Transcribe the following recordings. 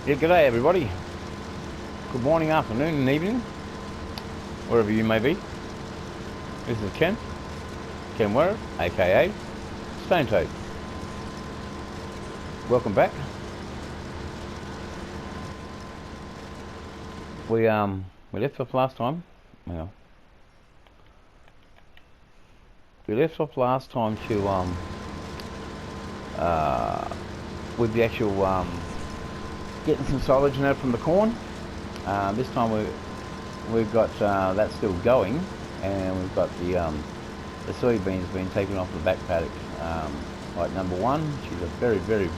Yeah, g'day everybody. Good morning, afternoon and evening, wherever you may be. This is Ken Werrett, aka Stone Toad. Welcome back. We left off last time. Well, we left off last time to with the actual getting some silage out from the corn. This time we've got that still going, and we've got the soybeans being taken off the back paddock. Like number one, which is a very big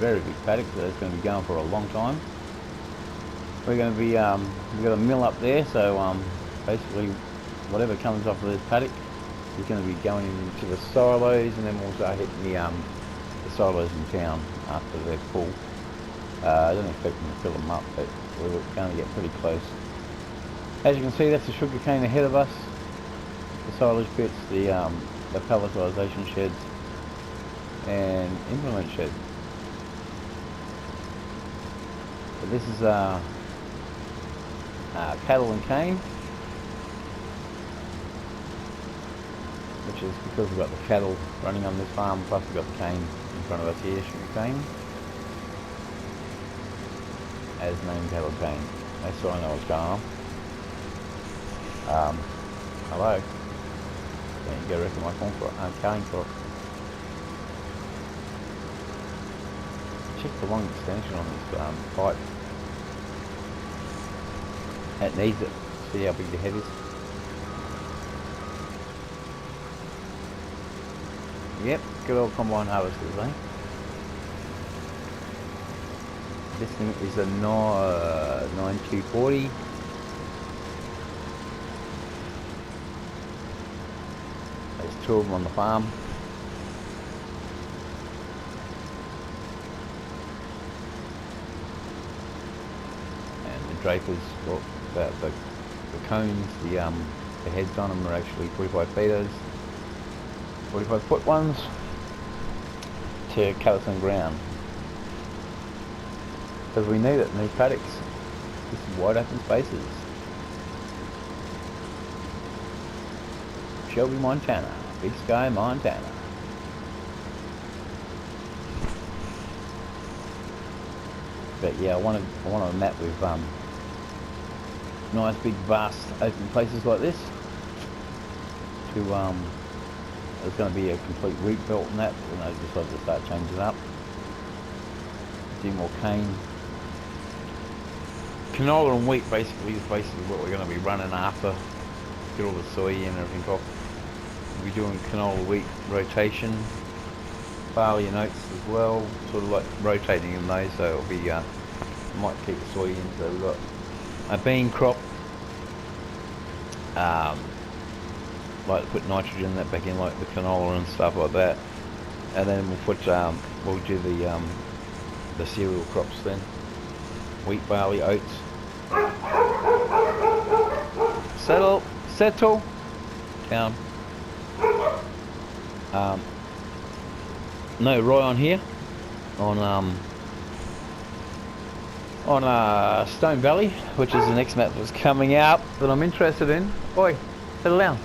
paddock, so it's going to be going for a long time. We're going to be we've got a mill up there, so basically whatever comes off of this paddock is going to be going into the silos, and then we'll start hitting the silos in town after they're full. I don't expect them to fill them up, but we're going to get pretty close. As you can see, that's the sugar cane ahead of us, the silage pits, the palletisation sheds and implement shed. So this is cattle and cane, which is because we've got the cattle running on this farm, plus we've got the cane in front of us here, sugar cane, as named cattle cane. That's so I know what's going on. Hello. There you go, wrecking my corn crop, cane crop. Check the long extension on this pipe. It needs it. See how big the head is. Yep, good old combine harvesters, eh? This thing is a 9240. There's two of them on the farm. And the drapers, well, the cones, the heads on them are actually 45 feeters, 45 foot ones to cut us on ground. Because we need it in these paddocks. This is wide open spaces. Shelby, Montana. Big Sky, Montana. But yeah, I want a map with nice big vast open places like this. To there's going to be a complete wheat belt and that, and I decided to start changing it up. Do more cane. Canola and wheat basically is what we're going to be running after. Get all the soy and everything off. We'll be doing canola wheat rotation. Barley and oats as well, sort of like rotating in those, so it'll be might keep the soy in. So we've got a bean crop, like to put nitrogen in that back in, like the canola and stuff like that, and then we'll put we'll do the cereal crops then, wheat, barley, oats. Settle down. No rye on here, on Stone Valley, which is the next map that's coming out that I'm interested in. Oi, settle down.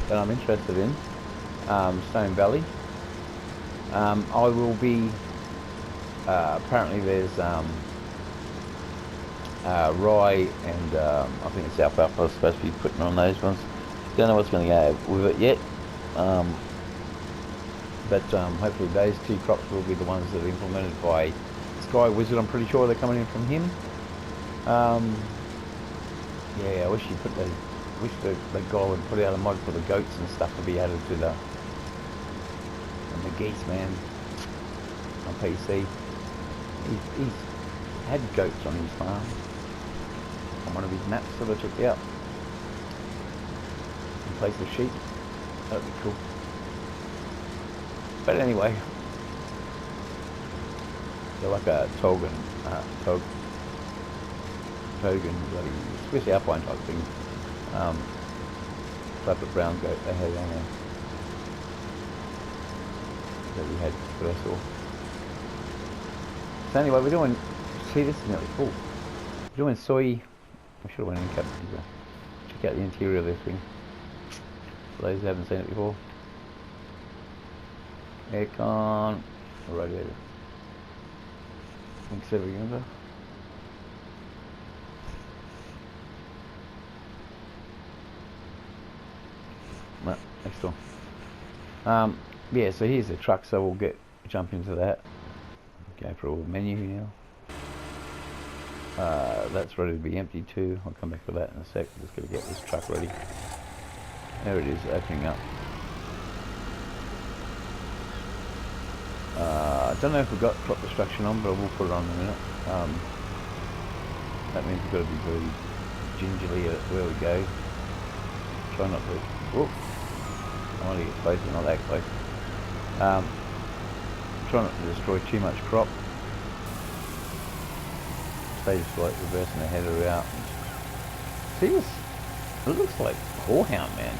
That I'm interested in, Stone Valley. I will be, apparently there's rye and I think it's alfalfa is supposed to be putting on those ones. Don't know what's going to go with it yet. But hopefully those two crops will be the ones that are implemented by Sky Wizard. I'm pretty sure they're coming in from him. Yeah, I wish he put the guy would put out a mod for the goats and stuff to be added to the geese, man, on PC. He's had goats on his farm on one of his maps that I checked out. In place of sheep. That'd be cool. But anyway, they're like a Togan bloody Swiss Alpine type thing. Type of brown goat they had on there that we had first off. So anyway, we're doing see, this is nearly full. Doing soy. I should have went in and check out the interior of this thing. For those who haven't seen it before. Aircon, radiator. Thanks everyone. No, next door. Yeah, so here's the truck, so we'll jump into that. Go for a little menu now. That's ready to be empty too. I'll come back to that in a sec. Just gotta get this truck ready. There it is, opening up. I don't know if we've got crop destruction on, but I will put it on in a minute. That means we've got to be very gingerly at where we go. Try not to. Whoop! I want to get close, but not that close. Try not to destroy too much crop. They just like reversing the header out. See this? It looks like horehound, man.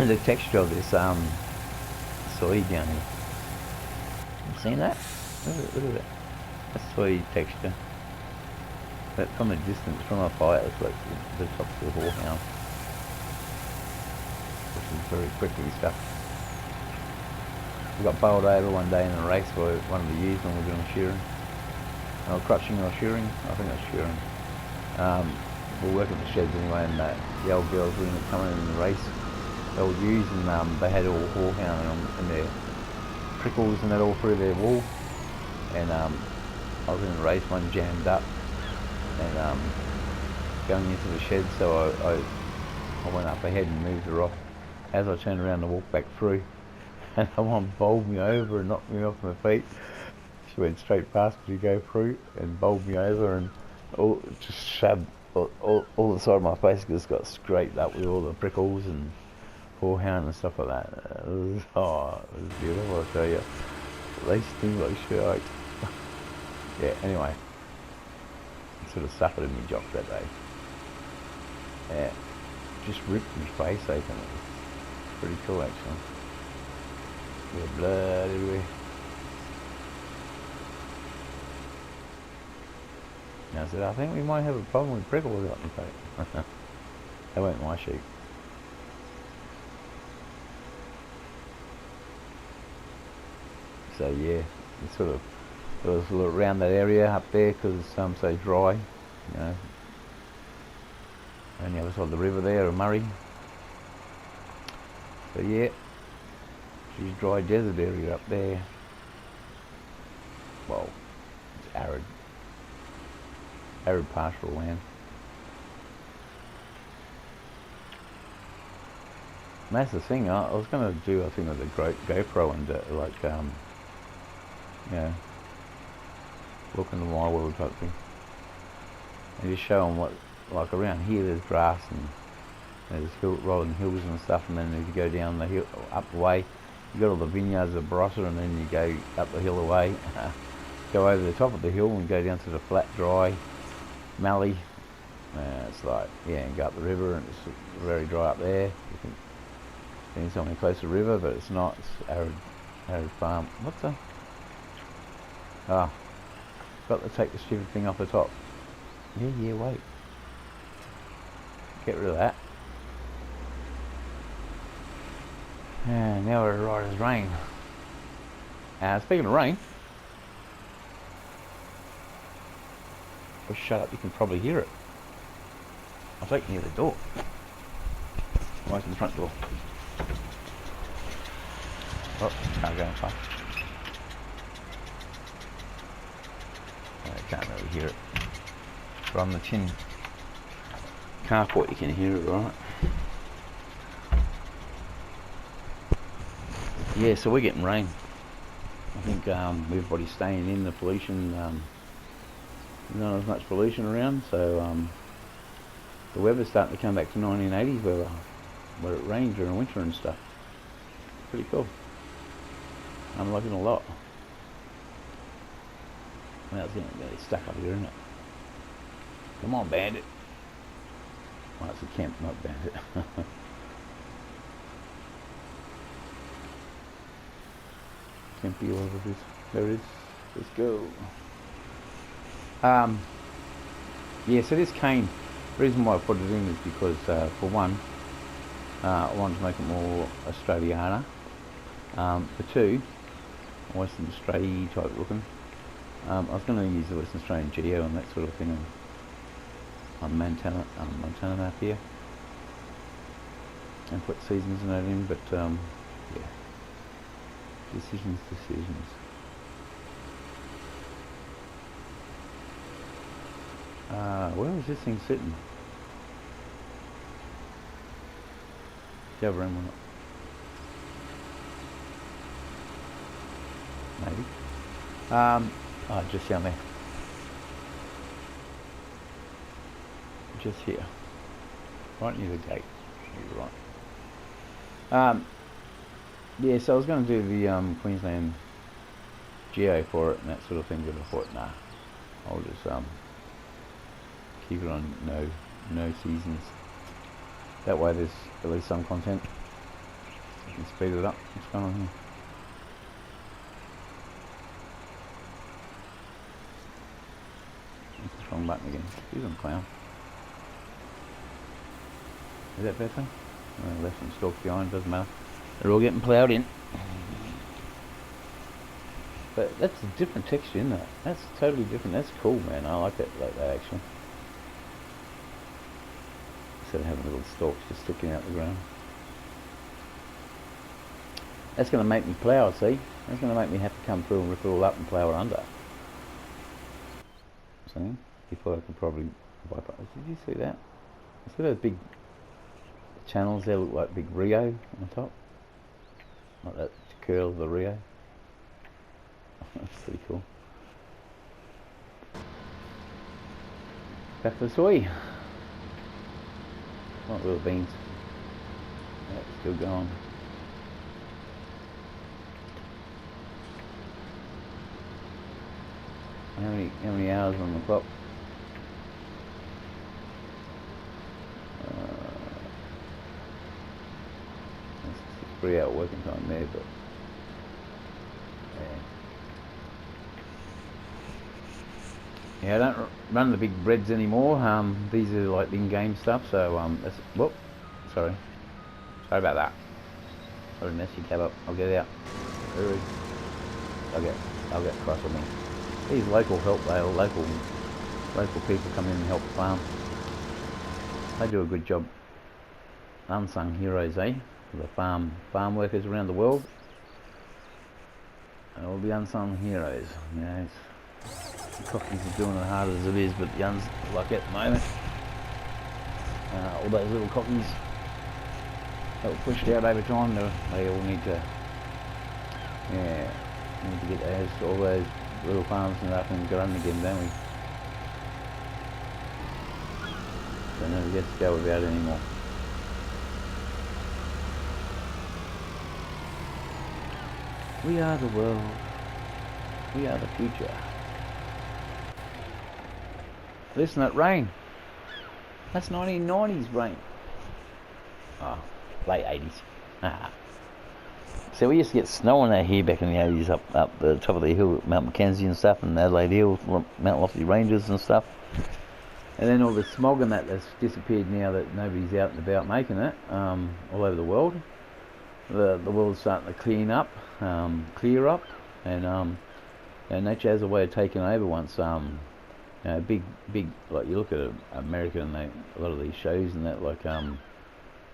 The texture of this soy down here. You seen that? Look at that. That's soy texture. But from a distance, from up high, it looks like the top of the horehound. Which is very quickly stuff. We got bowled over one day in a race by one of the ewes when we were doing shearing. Or crutching or shearing. I think it was shearing. We're working the sheds anyway, and the old girls were coming in the race. They were ewes, and they had all horehound and their prickles and that all through their wool. And I was in the race, one jammed up, and going into the shed, so I went up ahead and moved her off. As I turned around to walk back through, and someone bowled me over and knocked me off my feet. She went straight past me to go through and bowled me over, and just shoved all the side of my face just got scraped up with all the prickles and horehound and stuff like that. It was beautiful, I'll tell you. They sting like shit. Yeah, anyway. I sort of suffered in my jock that day. Yeah, just ripped my face open. It was pretty cool, actually. Bit of blood everywhere. And I said, I think we might have a problem with prickles up the face. They weren't my sheep. So yeah, it was around that area up there because it's so dry, you know. On the other side of the river there, a Murray. So yeah, she's dry desert area up there. Well, it's arid pastoral land. And that's the thing. I was going to do a thing with a GoPro and you know, look into my world type thing, and just show them what, like around here there's grass and there's rolling hills and stuff, and then if you go down the hill, up the way, you got all the vineyards of Barossa, and then you go up the hill away, go over the top of the hill and go down to the flat, dry Mallee. It's like, yeah, and go up the river, and it's very dry up there. You think being somewhere close to the river, but it's not. It's arid farm. What's the? Ah, got to take the stupid thing off the top. Yeah, wait. Get rid of that. And now we're right as rain. Speaking of rain, oh, shut up, you can probably hear it. I'll take you near the door. Right to the front door. Oh, can't go inside. I can't really hear it. But on the tin carport you can hear it, right? Yeah, so we're getting rain. I think everybody's staying in, the pollution, not as much pollution around, so the weather's starting to come back to 1980s where it rains during winter and stuff. Pretty cool. I'm liking it a lot. Well, it's getting really stuck up here, isn't it? Come on, bandit. Well, it's a camp, not bandit. Campy, whatever it is. There it is. Let's go. Yeah, so this cane, the reason why I put it in is because, for one, I wanted to make it more Australiana. For two, Western Australia type looking. I was going to use the Western Australian geo and that sort of thing on Montana map here, and put seasons and that in, but yeah, decisions. Where was this thing sitting? Java one. Maybe. Oh, just down there. Just here. Right near the gate. You're right. Yeah, so I was going to do the Queensland geo for it and that sort of thing, but I thought, nah, I'll just keep it on no seasons. That way there's at least some content. You can speed it up. What's going on here? It's the wrong button again. He's on clown. Is that better? Left and stalk behind, doesn't matter. They're all getting ploughed in. But that's a different texture, isn't it? That's totally different. That's cool, man. I like that actually. Instead of having little stalks just sticking out the ground. That's going to make me plough, see? That's going to make me have to come through and rip it all up and plough it under. See? Before I could probably wipe up. Did you see that? See those big channels there look like big Rio on top? Like that curl of the Rio. That's pretty cool. Back to the soy. Not little beans. That's still going. How many hours on the clock? It's 3 hour working time there, but yeah, I don't run the big breads anymore. These are like in-game stuff, so that's, whoop, sorry about that. Sorry, mess your cab up. I'll get out. I'll get cross with me. These local people come in and help the farm. They do a good job. Unsung heroes, eh? For the farm workers around the world. All the unsung heroes. You know, the cockies are doing it hard as it is, but the uns like at the moment. All those little cockies that were pushed out over time, they all need to, yeah, need to get all those little farms and up and running again, don't we? So never get to go without it anymore. We are the world. We are the future. Listen, that rain. That's 1990s rain. Oh, late 80s. So we used to get snow on out here back in the 80s up the top of the hill, Mount Mackenzie and stuff, and Adelaide Hill, Mount Lofty Ranges and stuff. And then all the smog and that's disappeared now that nobody's out and about making it all over the world. The world's starting to clear up, and nature has a way of taking over once big like you look at America and a lot of these shows and that, like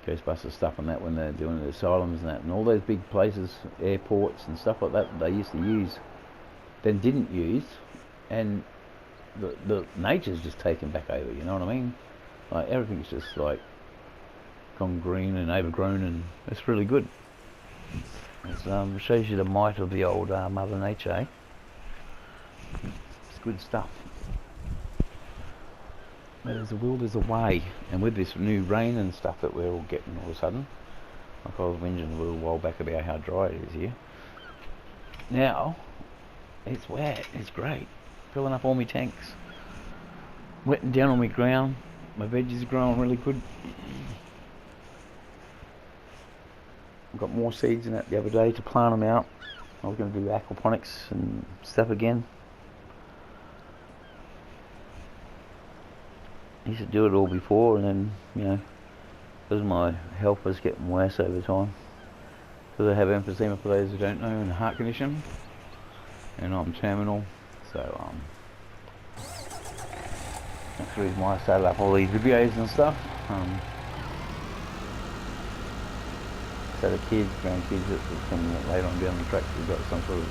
Ghostbusters stuff and that, when they're doing the asylums and that, and all those big places, airports and stuff like that, they used to use, then didn't use, and the nature's just taken back over. You know what I mean? Like everything's just like gone green and overgrown, and it's really good. It shows you the might of the old Mother Nature. Eh? It's good stuff. Where there's a will, there's a way. And with this new rain and stuff that we're all getting all of a sudden, like I was whinging a little while back about how dry it is here. Now, it's wet, it's great. Filling up all my tanks. Wetting down on my ground. My veggies are growing really good. I got more seeds in that the other day to plant them out. I was going to do aquaponics and stuff again. I used to do it all before, and then, you know, because my health was getting worse over time. Because I have emphysema, for those who don't know, and a heart condition, and I'm terminal, so that's the reason why I started up all these videos and stuff. So the kids, grandkids that can later on down the track, we've got some sort of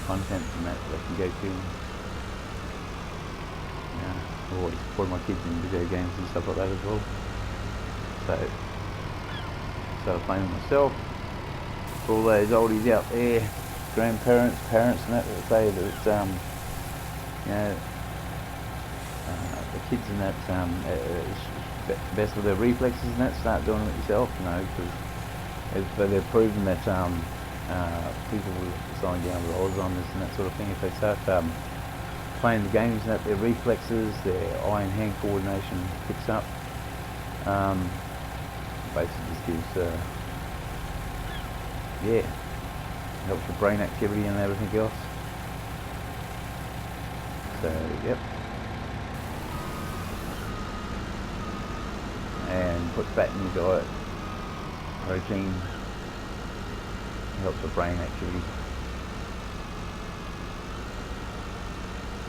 content and that they can go to. Yeah, I've always supported my kids in video games and stuff like that as well. So started playing with myself. For all those oldies out there, grandparents, parents and that say that it's, you know, the kids and that, it's best with their reflexes and that, start doing it yourself, you know, because they've proven that people with slowing down with Alzheimer's and that sort of thing, if they start playing the games and that, their reflexes, their eye and hand coordination picks up. Basically just gives, yeah, helps with brain activity and everything else. So, yep. And puts fat in your diet. Protein helps with brain activity.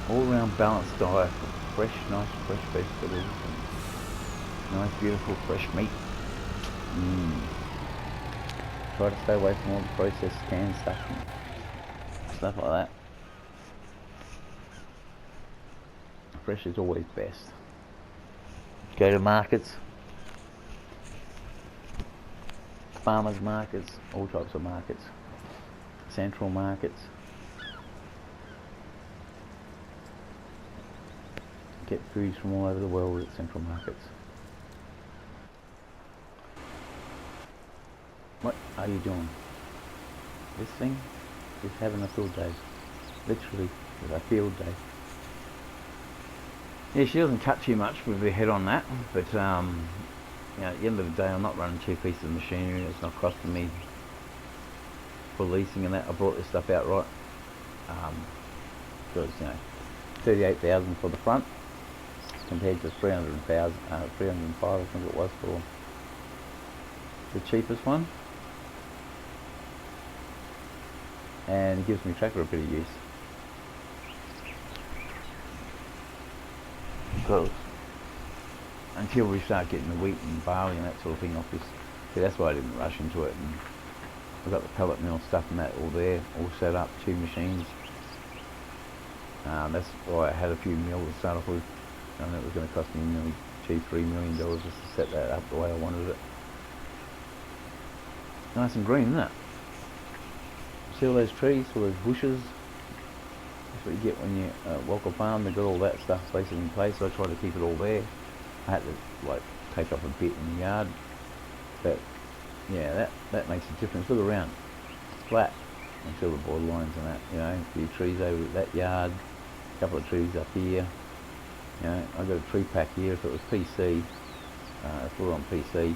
All round balanced diet, fresh, nice fresh vegetables, and nice beautiful fresh meat. Try to stay away from all the processed canned stuff and stuff like that. Fresh is always best. Go to markets, farmers markets, all types of markets, central markets. Get foods from all over the world at central markets. What are you doing? This thing is having a field day. Literally, a field day. Yeah, she doesn't cut too much with her head on that, but you know, at the end of the day, I'm not running 2 pieces of machinery. It's not costing me for leasing and that. I brought this stuff out right, because you know, 38,000 for the front compared to 305 I think it was for the cheapest one, and it gives me tractor a bit of use. Because until we start getting the wheat and barley and that sort of thing off this, see, that's why I didn't rush into it. And I've got the pellet mill stuff and that all there, all set up, 2 machines. That's why I had a few mills to start off with, and it was going to cost me nearly $2-3 million just to set that up the way I wanted it. Nice and green, isn't it? See all those trees, all those bushes? That's what you get when you walk a farm. They've got all that stuff basically in place, so I try to keep it all there. I had to like take up a bit in the yard, but yeah, that makes a difference. Look around, it's flat. You see all the borderlines and that, you know, a few trees over that yard, a couple of trees up here. You know, I got a tree pack here. If it was PC, if we were on PC,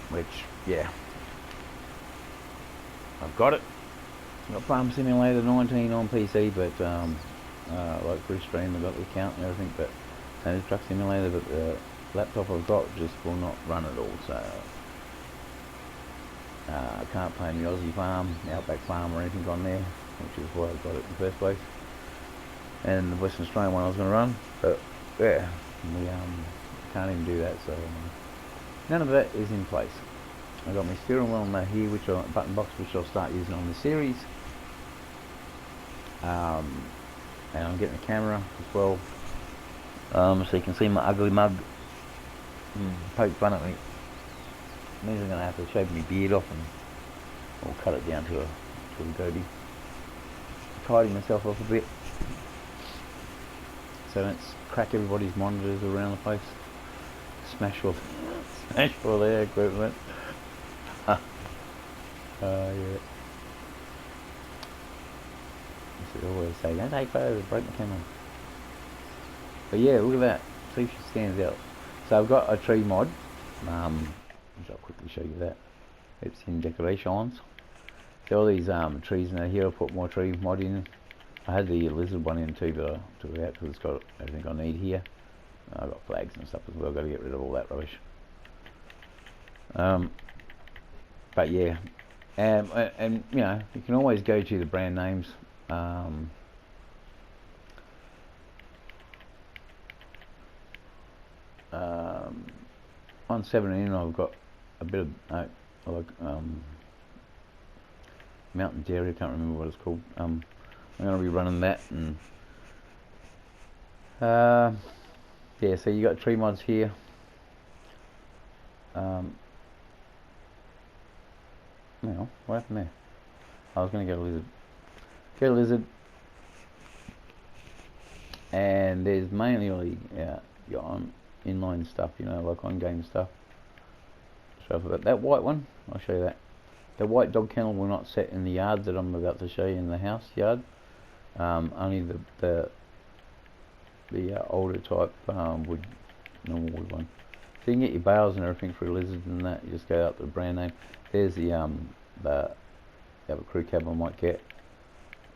which yeah, I've got it. I've got Farm Simulator 19 on PC, but like for stream, I've got the account and everything, but and Truck Simulator, but the laptop I've got just will not run it all, so I can't play any Aussie Farm, Outback Farm or anything on there, which is why I got it in the first place. And the Western Australian one I was going to run, but yeah, we can't even do that, so none of that is in place. I've got my steering wheel on here, which are button box, which I'll start using on the series. And I'm getting a camera as well, so you can see my ugly mug. Poke fun at me. Means I'm going to have to shave my beard off and or cut it down to a goatee. Tidy myself off a bit, so don't crack everybody's monitors around the place. Smash all their equipment. Yeah. I should always say, don't take photos, break my camera. But yeah, look at that. See if she stands out. So I've got a tree mod. I'll quickly show you that. It's in decorations. There are all these trees in there. Here I put more tree mod in. I had the lizard one in too, but I took it out because it's got everything I need here. I've got flags and stuff as well. I've got to get rid of all that rubbish. But yeah, and you know, you can always go to the brand names. On 17 I've got a bit of like Mountain Dairy. I can't remember what it's called. I'm going to be running that, and yeah. So you got tree mods here. Well, what happened there? I was going to get a lizard. Get a lizard. And there's mainly your inline stuff, you know, like on game stuff. So for that white one, I'll show you that. The white dog kennel will not set in the yard that I'm about to show you in the house yard. Only the older type normal wood one. So you can get your bales and everything for a lizard and that. You just go out to the brand name. There's the have a crew cab I might get.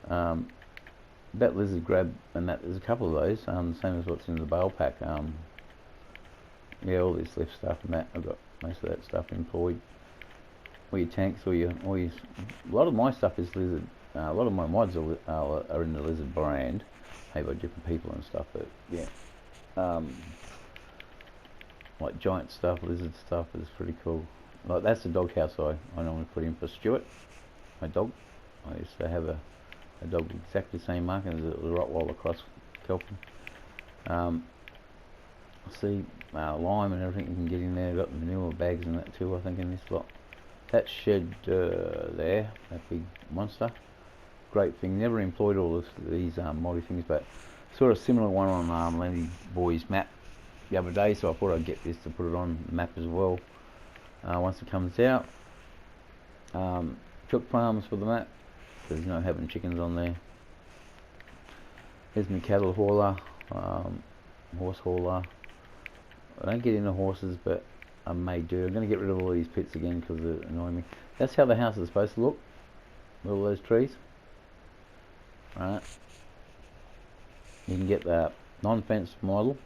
That lizard grab and that, there's a couple of those, the same as what's in the bale pack. Yeah, all this lift stuff and that, I've got most of that stuff employed. All your tanks, all your a lot of my stuff is lizard. A lot of my mods are in the lizard brand, made by different people and stuff. But yeah, like giant stuff, lizard stuff is pretty cool. Like that's the doghouse I normally put in for Stuart, my dog. I used to have a dog with exactly the same marking as the Rottweiler cross Kelpie. See lime and everything you can get in there. Got manure bags and that too, I think, in this lot. That shed there, that big monster, great thing. Never employed all these moddy things, but sort of similar one on Landy Boy's map the other day, so I thought I'd get this to put it on the map as well once it comes out. Chook farms for the map. There's no having chickens on there. Here's my cattle hauler, horse hauler. I don't get into horses, but I may do. I'm going to get rid of all these pits again because they annoy me. That's how the house is supposed to look with all those trees. Right. You can get the non-fenced model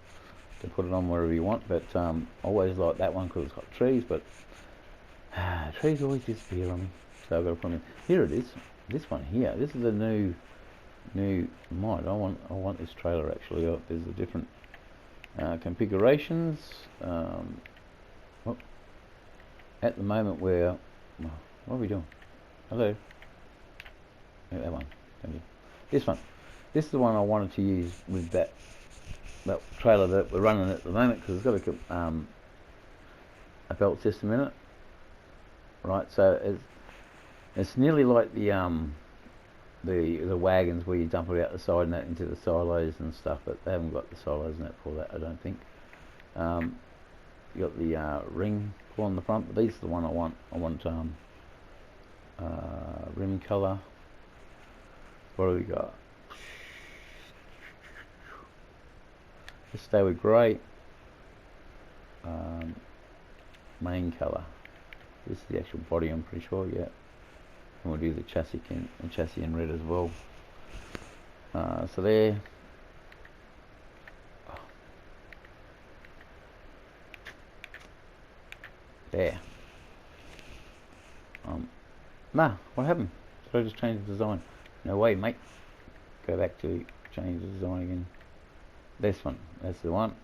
to put it on wherever you want, but I always like that one because it's got trees, but trees always disappear on me. So I've got to put them in. Here it is. This one here. This is a new mod. I want this trailer actually. There's a different configurations. Well, at the moment what are we doing? Hello. Yeah, that one. Thank you. This one. This is the one I wanted to use with that trailer that we're running at the moment because it's got a belt system in it. Right. So it's nearly like the wagons where you dump it out the side and that into the silos and stuff, but they haven't got the silos and that for that, I don't think. You got the ring pull on the front, but these are the one I want. I want rim colour. What do we got? Let's stay with grey. Main colour. This is the actual body, I'm pretty sure, yeah. And we'll do the chassis in red as well. So there. There. Nah, what happened? So I just changed the design. No way, mate. Go back to change the design again. This one, that's the one.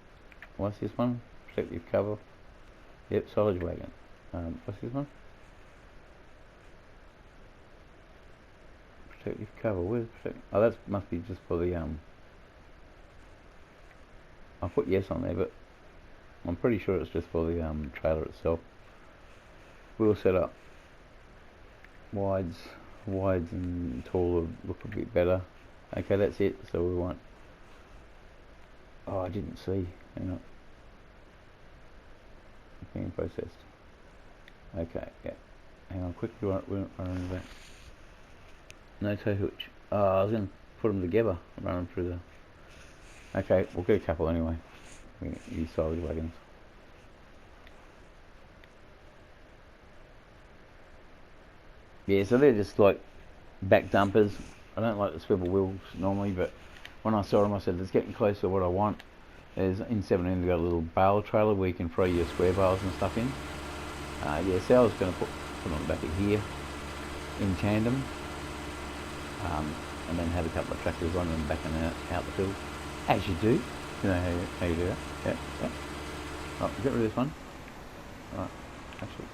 What's this one? Protective cover. Yep, silage wagon. What's this one? Protective cover. Where's protective? Oh, that must be just for the I put yes on there, but I'm pretty sure it's just for the trailer itself. Wheel setup. Wides and taller look a bit better. Okay, that's it. So we want. Oh, I didn't see. Hang on. Being processed. Okay, yeah. Hang on, quickly run that. No tow hooch. Oh, I was going to put them together and run them through the... Okay, we'll get a couple anyway. These silage wagons. Yeah, so they're just like back dumpers. I don't like the swivel wheels normally, but when I saw them, I said it's getting close to what I want. There's in 17 they've got a little bale trailer where you can throw your square bales and stuff in. Yeah, so I was going to put on the back of here in tandem, and then have a couple of tractors on and backing out the field, as you do. You know how you do that. Yeah, yeah. Right, get rid of this one. Right, actually,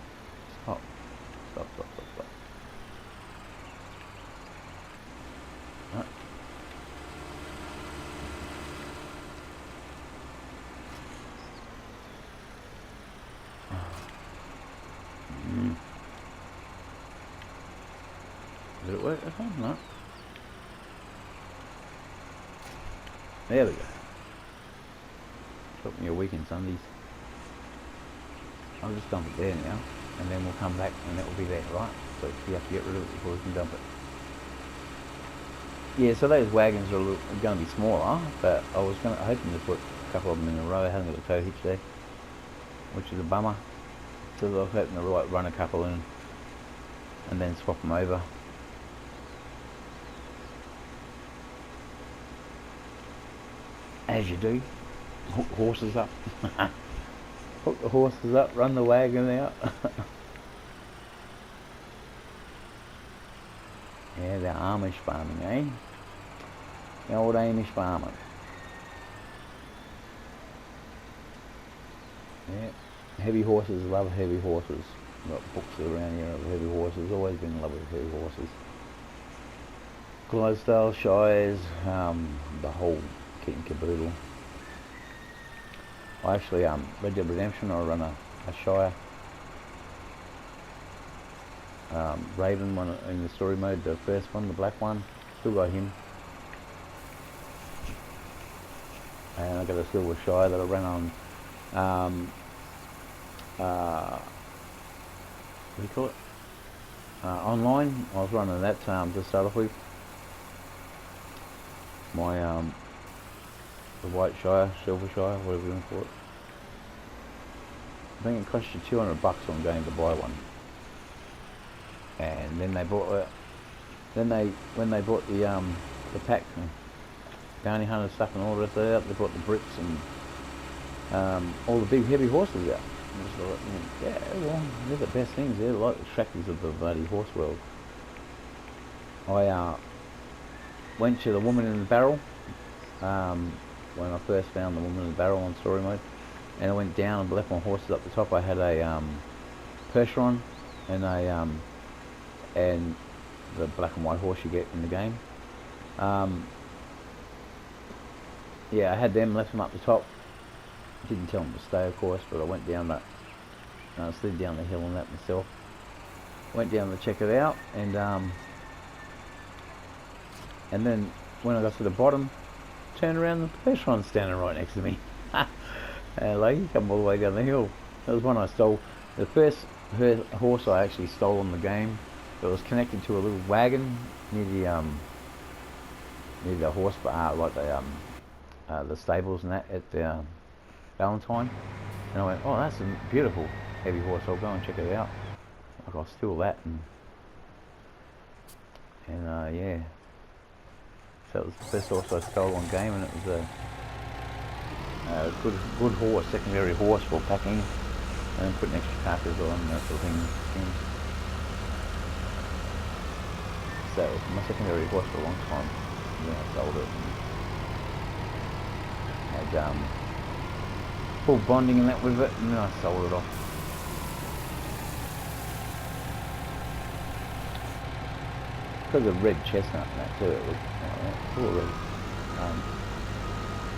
stop. Right. Did it work? Okay, no. There we go. Took me a week in Sundays. I'll just dump it there now, and then we'll come back and it will be there, right? So you have to get rid of it before we can dump it. Yeah, so those wagons are going to be smaller, but I was hoping to put a couple of them in a row. I haven't got a tow hitch there, which is a bummer. So I was hoping to run a couple in and then swap them over. As you do. Hook the horses up. Hook the horses up, run the wagon out. Yeah, the Amish farming, eh? The old Amish farming. Yeah. Heavy horses, love heavy horses. I've got books around here of heavy horses. Always been in love with heavy horses. Clydesdale, Shires, the whole kit and caboodle. I actually, Red Dead Redemption, I run a Shire. Raven one in the story mode, the first one, the black one, still got him. And I got a silver Shire that I ran on, what do you call it? Online. I was running that to start off with. My the white Shire, silver Shire, whatever you want to call it. I think it cost you $200 on going to buy one. And then they bought when they bought the pack, bounty hunter stuff and all the rest of that, they brought the bricks and all the big heavy horses out. And just like, yeah, well, they're the best things. They're like the tractors of the bloody horse world. I went to the woman in the barrel when I first found the woman in the barrel on story mode, and I went down and left my horses up the top. I had a Percheron and and the black and white horse you get in the game. Yeah, I had them, left them up the top. Didn't tell them to stay, of course, but I went down that. I slid down the hill on that myself. Went down to check it out, and then when I got to the bottom, turned around, the Percheron's standing right next to me. Like, he come all the way down the hill. That was one I stole. The first horse I actually stole in the game. It was connected to a little wagon near the horse bar, like the stables and that at the Valentine. And I went, oh, that's a beautiful heavy horse. I'll go and check it out. Like, I'll steal that and yeah. So it was the first horse I stole on game, and it was a good horse, secondary horse for packing, and putting extra carcass on and that sort of thing. So it was my secondary horse for a long time. And then I sold it. And had full bonding and that with it, and then I sold it off. Because of red chestnut and that too, it was all red.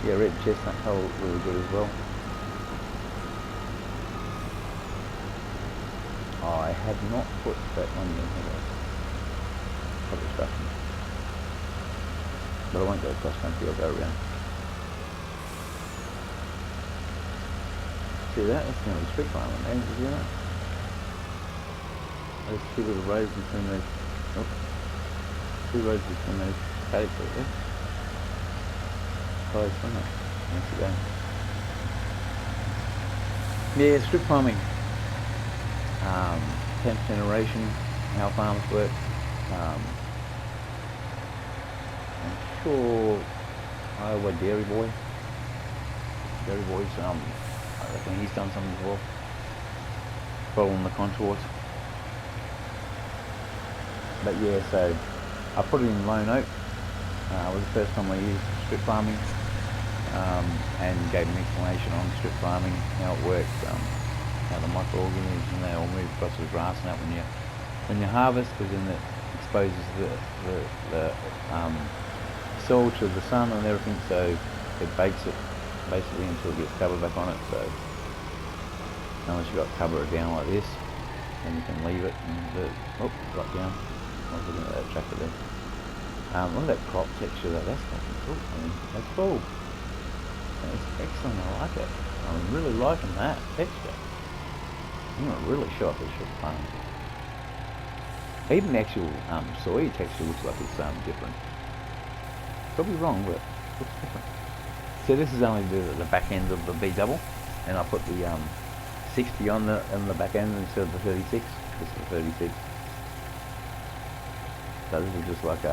Yeah, red chestnut held really good as well. I have not put that on the public discussion, but I won't go cross country, I'll go around. See that? That's going to be street farming, man, did you know? There's two little roads between those. Oh. Two roads between those paddocks right there. Close, isn't it? Once again. Yeah, strip farming. 10th generation. how farms work. I'm sure Iowa Dairy Boy's, I reckon he's done something as well, following the contours. But yeah, so I put it in Lone Oak. It was the first time I used strip farming, and gave an explanation on strip farming, how it works, how the microorganisms, they all move across the grass and that when you harvest, because then it exposes the soil to the sun and everything, so it bakes it basically until it gets cover back on it. So unless you've got to cover it down like this, then you can leave it and drop down. I was looking at that tractor there. Look at that crop texture though, that's fucking cool. I mean, that's cool. That's excellent, I like it. I'm really liking that texture. I'm gonna really show off this shit farm. Even the actual soy texture looks like it's different. Could be wrong, but it looks different. So this is only the back end of the B double, and I put the 60 on the back end instead of the 36. This is the 36. So this is just like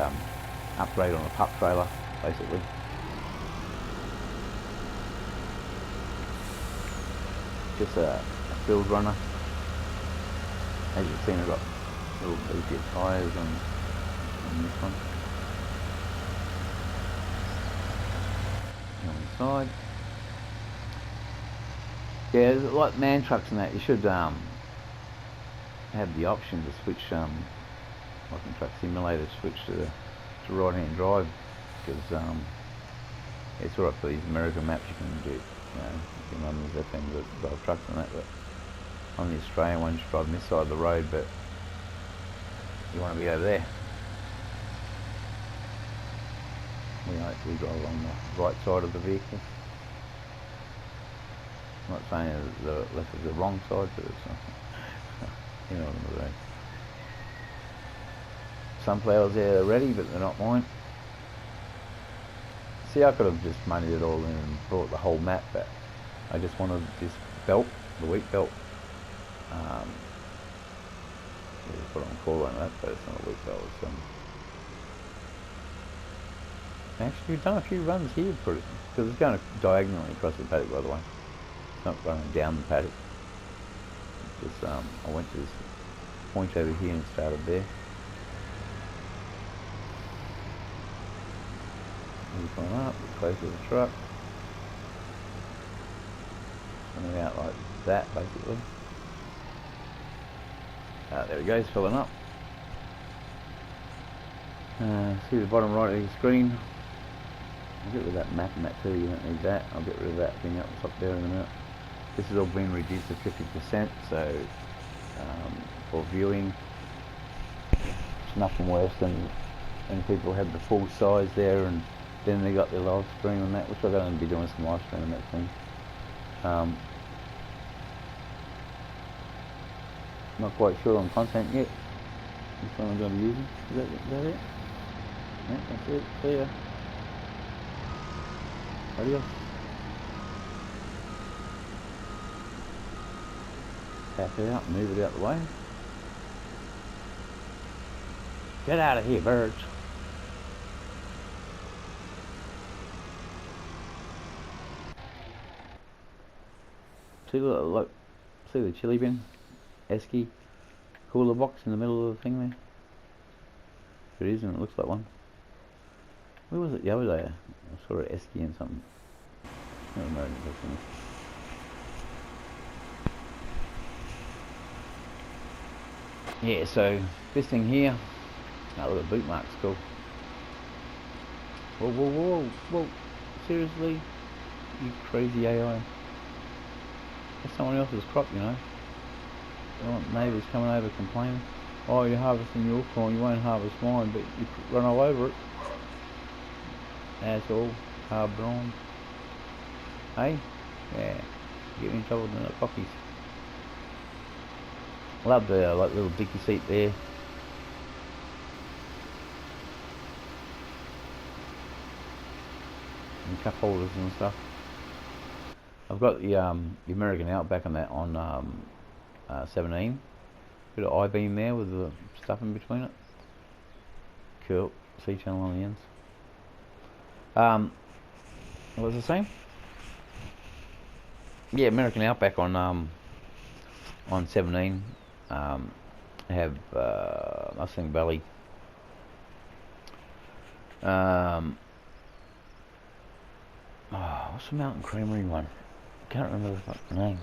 upgrade on a pup trailer, basically. Just a field runner. As you've seen, I've got little beefier tyres on this one. On the side. Yeah, like man trucks and that, you should have the option to switch, like in Truck Simulator, switch to right-hand drive, because it's alright for these American maps, you can do, you can run the ZFM to drive trucks and that, but on the Australian ones you drive on this side of the road, but you want to be over there. We drive along the right side of the vehicle. I'm not saying the left is the wrong side, but it's you know what I'm saying. Sunflowers there are ready, but they're not mine. See, I could have just moneyed it all in and brought the whole map, but I just wanted this belt, the wheat belt. That's what I'm calling that, but it's not a wheat belt. It's actually, we've done a few runs here, because it's going diagonally across the paddock, by the way. It's not running down the paddock. It's just I went to this point over here and started there. Move on up, close to the truck. Coming out like that, basically. There he goes, filling up. See the bottom right of the screen. I'll get rid of that map and that too, you don't need that. I'll get rid of that thing up the top there in a minute. This has all been reduced to 50%, so for viewing, it's nothing worse than when people have the full size there and then they got their live stream on that, which I'm going to be doing some live stream on that thing. Not quite sure on content yet. Which one I'm going to be using. Is that it? Yeah, that's it. See ya. Adios. Back it out, move it out the way. Get out of here, birds. See the chili bin, esky, cooler box in the middle of the thing there. If it isn't, it looks like one. Where was it the other day? I saw an esky and something. I don't know. Yeah, so this thing here. Oh, look at boot marks, cool. Whoa, whoa, whoa, whoa! Seriously, you crazy AI. That's someone else's crop, you know. I want neighbours coming over complaining. Oh, you're harvesting your corn, you won't harvest mine, but you run all over it. That's all. Carbon on. Hey? Yeah. Get in trouble with the cockies. Love the like little dicky seat there. And cup holders and stuff. I've got the American Outback on that on 17, Bit of I-beam there with the stuff in between it. Cool. C-channel on the ends. What was I saying? Yeah, American Outback on 17 have Mustang Valley. What's the Mountain Creamery one? Can't remember the fucking name.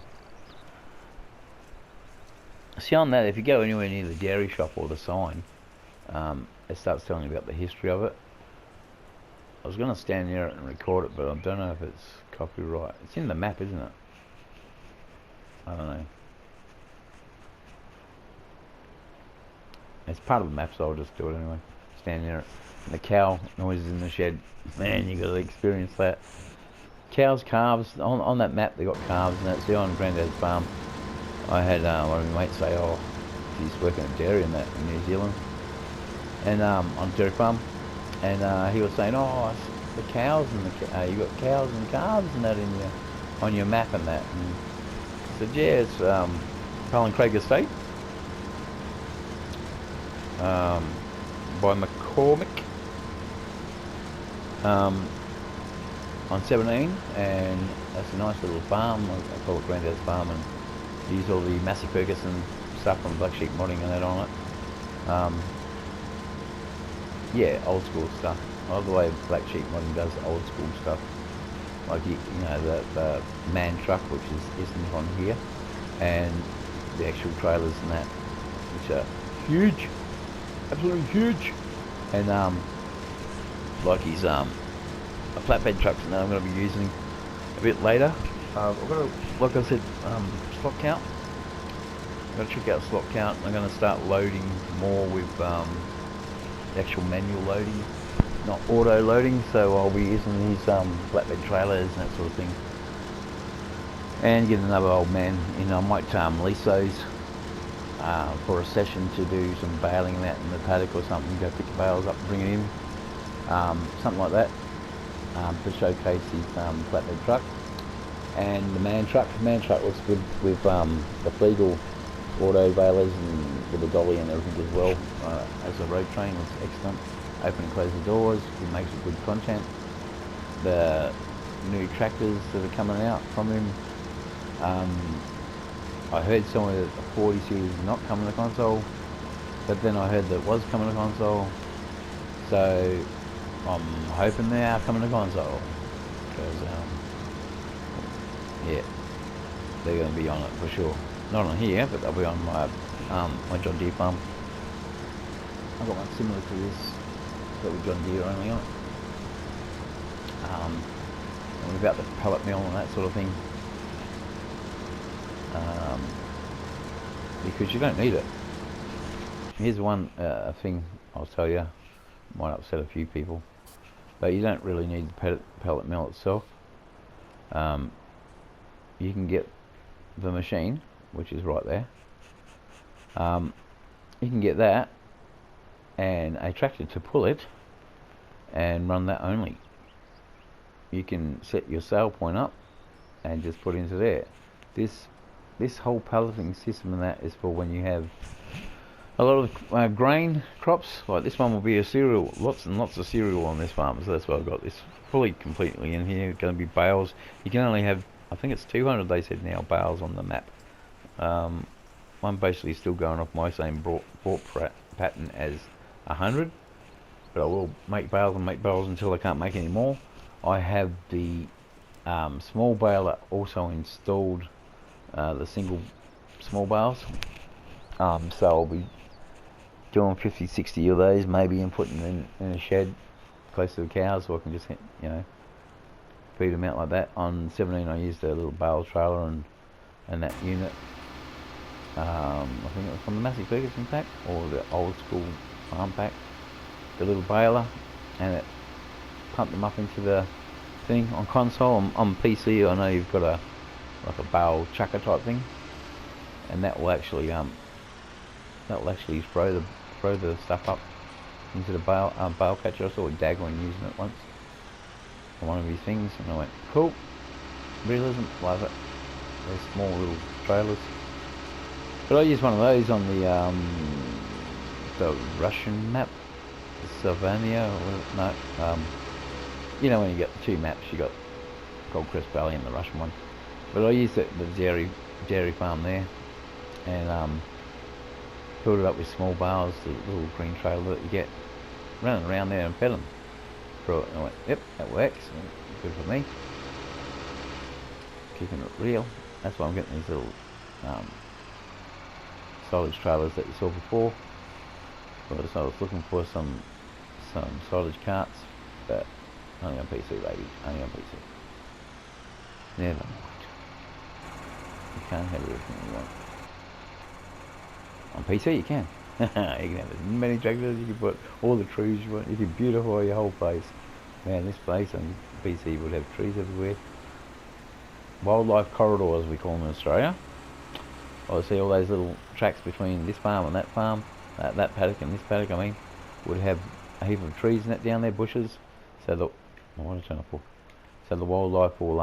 See, on that, if you go anywhere near the dairy shop or the sign, it starts telling you about the history of it. I was going to stand near it and record it, but I don't know if it's copyright. It's in the map, isn't it? I don't know. It's part of the map, so I'll just do it anyway. Stand near it. And the cow noises in the shed. Man, you got to experience that. Cows, calves. On that map, they got calves, and that's on Granddad's farm. I had one of my mates say, "Oh, he's working at dairy in New Zealand, and on a dairy farm." And he was saying, "Oh, the cows and you got cows and calves and that on your map and that." And I said, "Yeah, it's Colin Craig Estate by McCormick on 17, and that's a nice little farm. I call it Granddad's farm, and use all the Massey Ferguson stuff from Black Sheep Modding and that on it." Yeah, old school stuff. I love the way Black Sheep Modding does old school stuff. Like, you know, the man truck, which isn't on here, and the actual trailers and that, which are huge, absolutely huge. And like his flatbed trucks and that I'm going to be using a bit later. I've got to, like I said, slot count. I've got to check out slot count. I'm going to start loading more with the actual manual loading, not auto loading, so I'll be using these flatbed trailers and that sort of thing, and get another old man in. I might lease those for a session to do some baling and that in the paddock or something, go pick the bales up and bring it in, something like that, to showcase his flatbed truck. And the man truck looks good with the Flegel auto balers and with the dolly and everything as well. As a road train, looks excellent. Open and close the doors, it makes a good content. The new tractors that are coming out from him, I heard some of the 40 series not coming to console, but then I heard that it was coming to console, so I'm hoping they are coming to console, because yeah, they're going to be on it for sure. Not on here, but they'll be on my my John Deere farm. I've got one similar to this, but with John Deere only on it. And about the pellet mill and that sort of thing, because you don't need it. Here's one thing I'll tell you, might upset a few people, but you don't really need the pellet mill itself. You can get the machine, which is right there. You can get that and a tractor to pull it and run that only. You can set your sale point up and just put into there. This whole pelleting system and that is for when you have a lot of grain crops. Like this one will be a cereal, lots and lots of cereal on this farm, so that's why I've got this fully completely in here. It's going to be bales. You can only have, I think it's 200 they said now, bales on the map. I'm basically still going off my same bought pattern as 100, but I will make bales until I can't make any more. I have the small baler also installed, the single small bales, so I'll be doing 50-60 of those maybe, and putting them in a shed close to the cows, so I can just, you know, feed them out like that. On 17 I used a little bale trailer and that unit, I think it was from the Massey Ferguson pack or the old school farm pack, the little baler, and it pumped them up into the thing. On console, on PC, I know you've got a like a bale chucker type thing, and that will actually throw the stuff up into the bale catcher. I saw Dagwin using it once on one of his things, and I went, cool, realism, love it. They're small little trailers. But I use one of those on the Russian map, Sylvania, or no, you know when you get the two maps, you got Goldcrest Valley and the Russian one. But I used it the dairy farm there, and filled it up with small bales, the little green trailer that you get, running around there and fed them. And I went, yep, that works, good for me. Keeping it real. That's why I'm getting these little silage trailers that you saw before. So I was looking for some silage carts, but only on PC, baby, only on PC. Never mind. You can't have everything you want. On PC you can. You can have as many tractors, you can put all the trees you want, you can beautify your whole place. Man, this place on PC would have trees everywhere. Wildlife corridors, we call them in Australia. I see all those little tracks between this farm and that farm, that paddock and this paddock, I mean, would have a heap of trees and that down there, bushes, so the, I want to turn off, so the wildlife will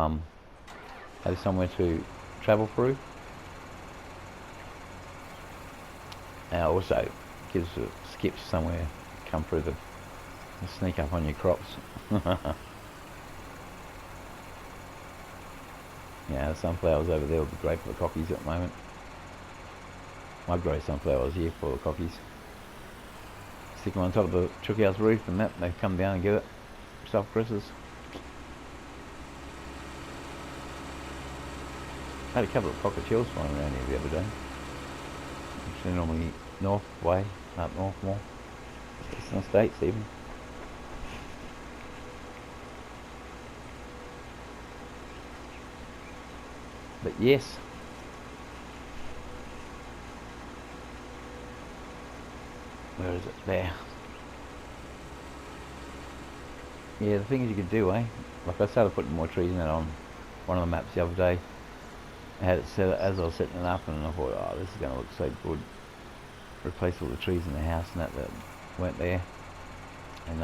have somewhere to travel through. Now also gives skips somewhere, come through the sneak up on your crops. Yeah, the sunflowers over there will be great for the cockies at the moment. I grow sunflowers here for the cockies. Stick them on top of the chook house roof and that, they come down and get it. Soft cresses. I had a couple of cockatiels flying around here the other day. They're normally north way, up north more. Eastern states even. But yes. Where is it? There. Yeah, the things you could do, eh? Like I started putting more trees in it on one of the maps the other day. I had it set as I was setting it up, and I thought, oh, this is going to look so good. Replace all the trees in the house and that weren't there. And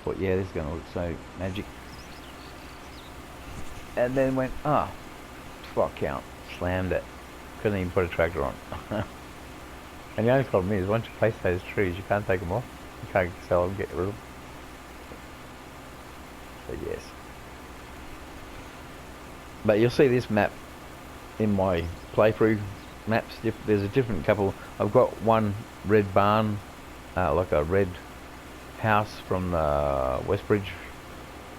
thought, yeah, this is going to look so magic. And then went, oh, fuck out. Slammed it. Couldn't even put a tractor on. And the only problem is, once you place those trees, you can't take them off. You can't sell them, get rid of them. So yes. But you'll see this map in my playthrough maps. There's a different couple. I've got one red barn, like a red house from the Westbridge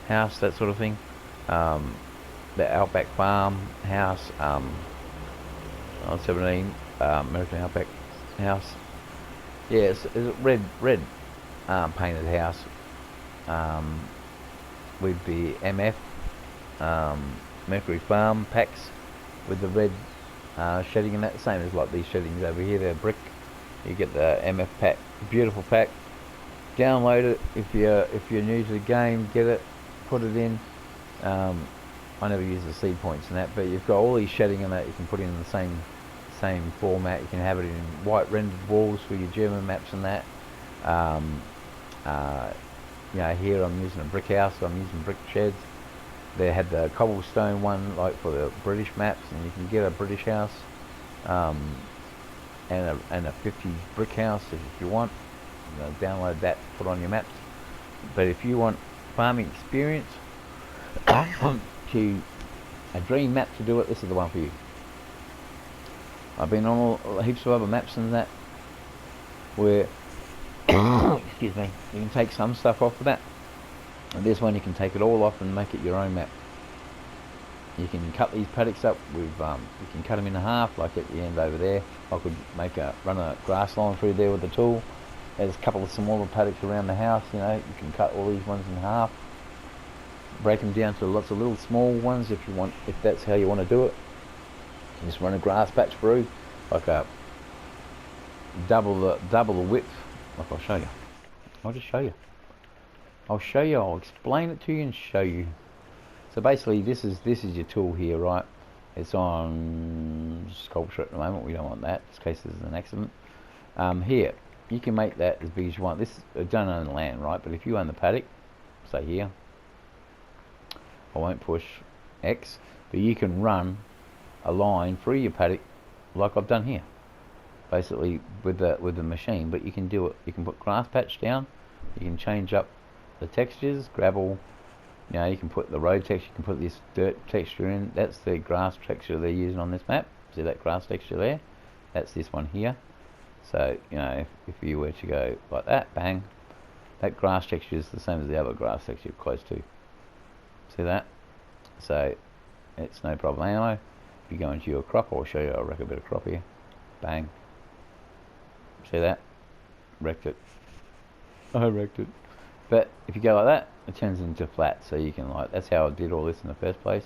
house, that sort of thing. The Outback Farm house, on 17, American Outback house. Yeah, it's a red painted house with the MF Mercury Farm packs with the red shedding and that, the same as like these sheddings over here. They're brick. You get the MF pack, beautiful pack. Download it if you're new to the game. Get it, put it in. I never use the seed points and that, but you've got all these shedding and that you can put in the same format. You can have it in white rendered walls for your German maps and that. You know, here I'm using a brick house, so I'm using brick sheds. They had the cobblestone one, like for the British maps, and you can get a British house and a 50 brick house if you want. Download that, put on your maps. But if you want farming experience, to a dream map to do it, this is the one for you. I've been on all heaps of other maps and that where excuse me, you can take some stuff off of that, and this one you can take it all off and make it your own map. You can cut these paddocks up with you can cut them in half, like at the end over there. I could run a grass line through there with the tool. There's a couple of smaller paddocks around the house, you know, you can cut all these ones in half, break them down to lots of little small ones if you want, if that's how you want to do it. Just run a grass patch through, like a double the width. Like I'll show you. I'll just show you. I'll show you. I'll explain it to you and show you. So basically, this is your tool here, right? It's on sculpture at the moment. We don't want that in case there's an accident. Here, you can make that as big as you want. This I don't own the land, right? But if you own the paddock, say here, I won't push X, but you can run a line through your paddock like I've done here, basically with the machine. But you can do it. You can put grass patch down. You can change up the textures, gravel. You know, you can put the road texture. You can put this dirt texture in. That's the grass texture they're using on this map. See that grass texture there? That's this one here. So, you know, if you were to go like that, bang, that grass texture is the same as the other grass texture close to. See that? So, it's no problem. Anyway, if you go into your crop, I'll show you, I'll wreck a bit of crop here. Bang. See that? Wrecked it. I wrecked it. But if you go like that, it turns into flat. So you can like, that's how I did all this in the first place.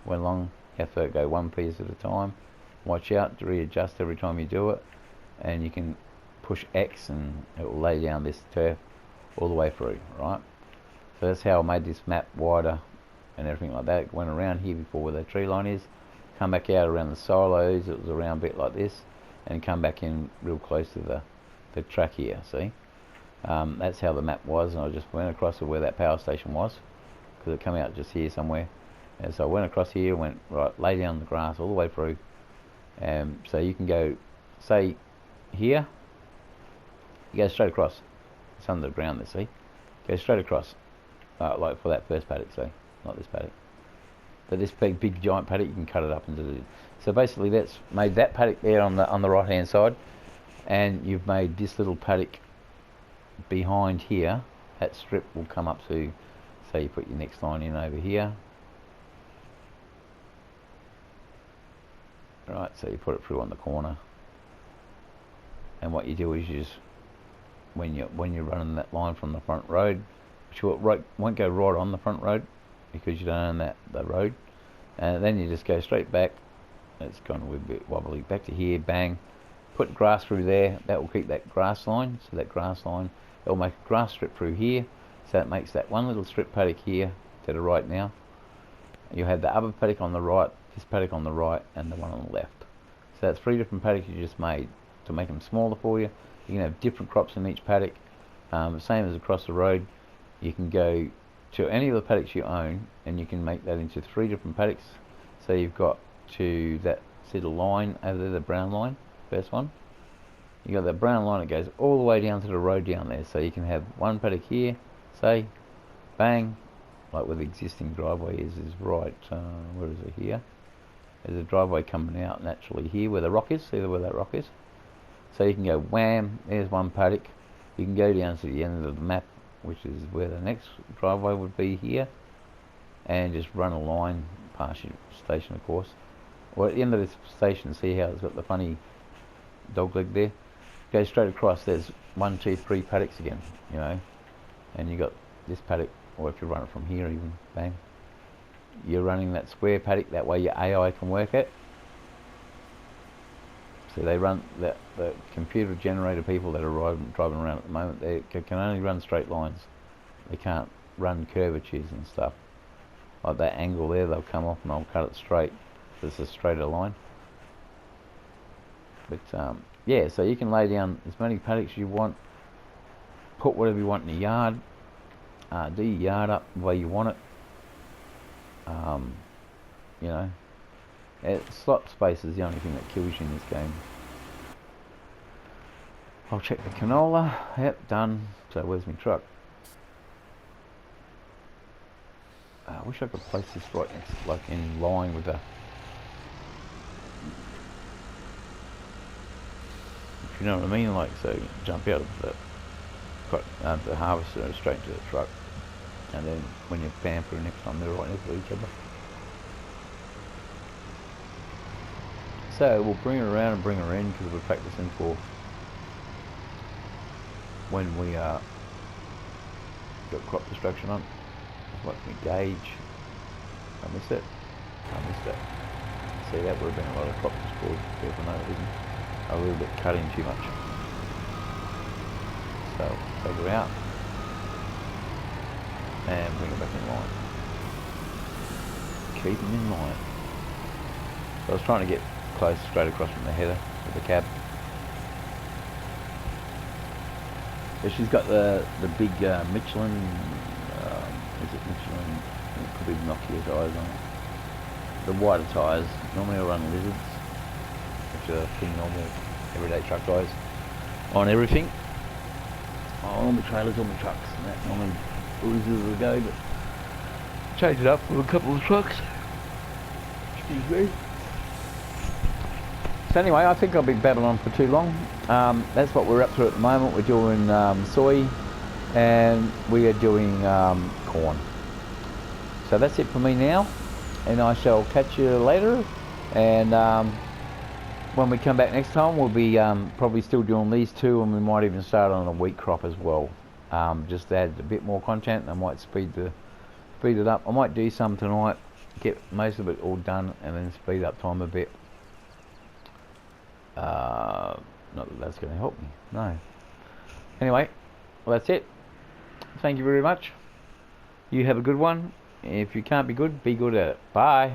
Went along, you have to go one piece at a time. Watch out to readjust every time you do it. And you can push X and it will lay down this turf all the way through, right? So that's how I made this map wider and everything like that. It went around here before where the tree line is, come back out around the silos, it was around a bit like this, and come back in real close to the track here, see? That's how the map was, and I just went across to where that power station was, because it came out just here somewhere. And so I went across here, went right, lay down the grass all the way through. So you can go, say, here, you go straight across. It's under the ground there, see? Go straight across, like for that first paddock, see? Not this paddock. But this big giant paddock, you can cut it up into the... So basically that's made that paddock there on the right hand side, and you've made this little paddock behind here. That strip will come up to, say you put your next line in over here. Right, so you put it through on the corner. And what you do is you just, when you're running that line from the front road, sure it won't go right on the front road because you don't own the road, and then you just go straight back. It's gone a bit wobbly. Back to here, bang. Put grass through there. That will keep that grass line. So that grass line, it will make a grass strip through here. So it makes that one little strip paddock here to the right now. You have the other paddock on the right, this paddock on the right, and the one on the left. So that's 3 different paddocks you just made to make them smaller for you. You can have different crops in each paddock. Same as across the road. You can go to any of the paddocks you own, and you can make that into 3 different paddocks. So you've got to that, see the line over there, the brown line, first one. You got that brown line that goes all the way down to the road down there. So you can have one paddock here, say, bang, like where the existing driveway is right, where is it here? There's a driveway coming out naturally here where the rock is, see where that rock is? So you can go wham, there's one paddock. You can go down to the end of the map, which is where the next driveway would be here, and just run a line past your station, of course. Or at the end of this station, see how it's got the funny dog leg there? Go straight across, there's 1, 2, 3 paddocks again, you know, and you got this paddock, or if you run it from here even, bang, you're running that square paddock, that way your AI can work it. So they run, the computer generated people that are driving around at the moment, they can only run straight lines. They can't run curvatures and stuff. Like that angle there, they'll come off and they'll cut it straight. So it's a straighter line. But yeah, so you can lay down as many paddocks as you want, put whatever you want in the yard, do your yard up the way you want it. You know, slot space is the only thing that kills you in this game. I'll check the canola. Yep, done. So where's my truck? I wish I could place this right next, like in line with the... If you know what I mean, like, so jump out of the harvester straight to the truck, and then when you pan through next time, they're right next to each other. So we'll bring her around and bring her in because we're practicing for when we got crop destruction on. What's my gauge? I missed it. See, that would have been a lot of crop destroyed there for no reason. A little bit cutting too much. So take her out and bring her back in line. Keep them in line. So I was trying to get close, straight across from the header of the cab. So she's got the big Michelin, is it Michelin? It could be Nokia tyres on it. The wider tyres. Normally I run Lizards. a thing normal everyday truck guys on everything. Oh, all my trailers, all my trucks, and that. I'm in Uzas to go, but change it up with a couple of trucks. Excuse me. So anyway, I think I'll be babbling on for too long. That's what we're up to at the moment. We're doing soy, and we are doing corn. So that's it for me now, and I shall catch you later. And when we come back next time, we'll be probably still doing these two, and we might even start on a wheat crop as well. Just to add a bit more content. I might speed it up. I might do some tonight, get most of it all done, and then speed up time a bit. Not that that's going to help me, no. Anyway, well, that's it. Thank you very much. You have a good one. If you can't be good at it. Bye.